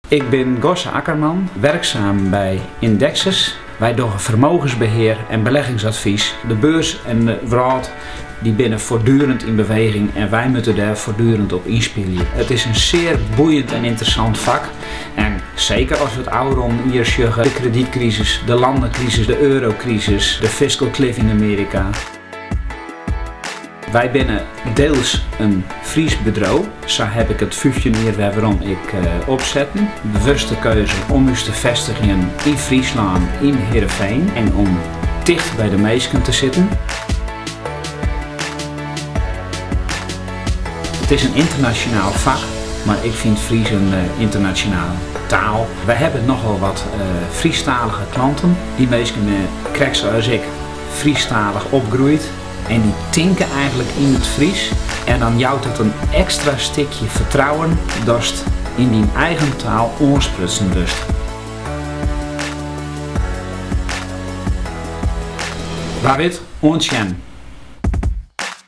Ik ben Gosse Akkerman, werkzaam bij Indexus. Wij doen vermogensbeheer en beleggingsadvies. De beurs en de raad die binnen voortdurend in beweging en wij moeten daar voortdurend op inspelen. Het is een zeer boeiend en interessant vak. En zeker als we het ouderom hier zeggen, de kredietcrisis, de landencrisis, de eurocrisis, de fiscal cliff in Amerika. Wij binnen deels een Fries bedrijf. Zo heb ik het functioneren waarom ik opzetten. Bewuste keuze om ons te vestigen in Friesland, in Heerenveen en om dicht bij de mensen te zitten. Het is een internationaal vak, maar ik vind Fries een internationale taal. Wij hebben nogal wat Friestalige klanten. Die mensen krijgen zoals ik Friestalig opgroeid. En die tinken eigenlijk in het Fries. En dan jouwt het een extra stukje vertrouwen dat je in die eigen taal oorsprutsen lust. Waar wit? Ontjen.